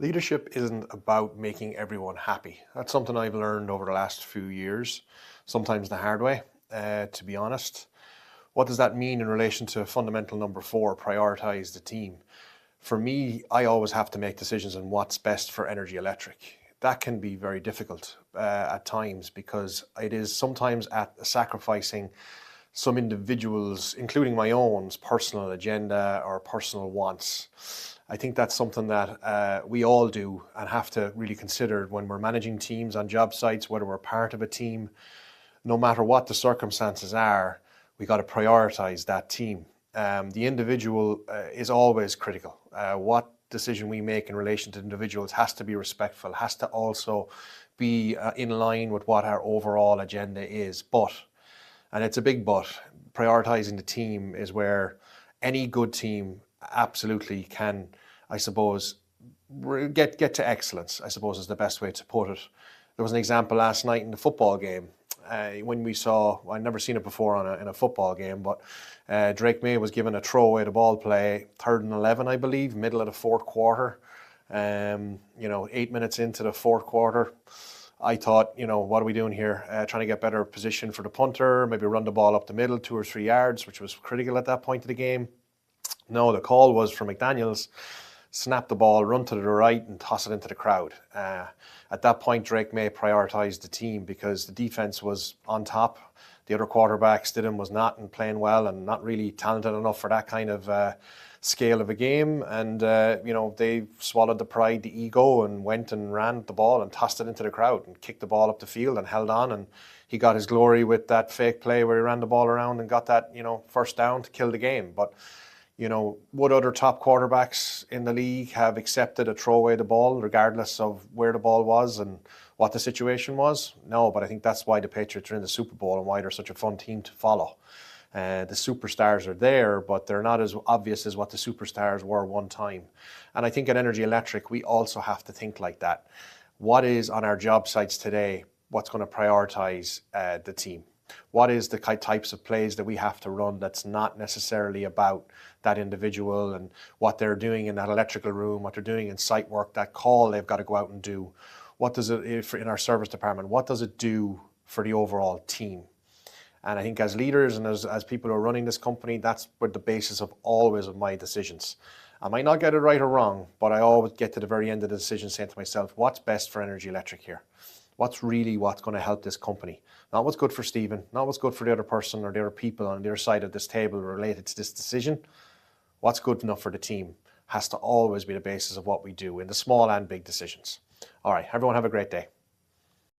Leadership isn't about making everyone happy. That's something I've learned over the last few years, sometimes the hard way, to be honest. What does that mean in relation to fundamental number 4, prioritize the team? For me, I always have to make decisions on what's best for Energy Electric. That can be very difficult at times because it is sometimes at sacrificing some individuals, including my own personal agenda or personal wants. I think that's something that we all do and have to really consider when we're managing teams on job sites, whether we're part of a team. No matter what the circumstances are, we got to prioritize that team. The individual is always critical. What decision we make in relation to individuals has to be respectful, has to also be in line with what our overall agenda is. But, and it's a big but, prioritizing the team is where any good team absolutely can, I suppose, get to excellence, I suppose is the best way to put it. There was an example last night in the football game when we saw, I'd never seen it before in a football game, but Drake May was given a throwaway to ball play, 3rd and 11, I believe, middle of the 4th quarter. 8 minutes into the 4th quarter. I thought, what are we doing here? Trying to get better position for the punter, maybe run the ball up the middle 2 or 3 yards, which was critical at that point of the game. No, the call was for McDaniels, snap the ball, run to the right and toss it into the crowd. At that point, Drake May prioritised the team because the defence was on top. The other quarterback, Stidham, was not and playing well and not really talented enough for that kind of scale of a game. And, they swallowed the pride, the ego, and went and ran the ball and tossed it into the crowd and kicked the ball up the field and held on. And he got his glory with that fake play where he ran the ball around and got that, first down to kill the game. But would other top quarterbacks in the league have accepted a throwaway the ball regardless of where the ball was and what the situation was? No, but I think that's why the Patriots are in the Super Bowl and why they're such a fun team to follow. The superstars are there, but they're not as obvious as what the superstars were one time. And I think at Energy Electric, we also have to think like that. What is on our job sites today? What's going to prioritize the team? What is the types of plays that we have to run that's not necessarily about that individual and what they're doing in that electrical room, what they're doing in site work, that call they've got to go out and do. What does it, in our service department, what does it do for the overall team? And I think as leaders and as people who are running this company, that's where the basis of always of my decisions. I might not get it right or wrong, but I always get to the very end of the decision saying to myself, what's best for Energy Electric here? What's going to help this company? Not what's good for Stephen, not what's good for the other person or the other people on the other side of this table related to this decision. What's good enough for the team has to always be the basis of what we do in the small and big decisions. All right, everyone have a great day.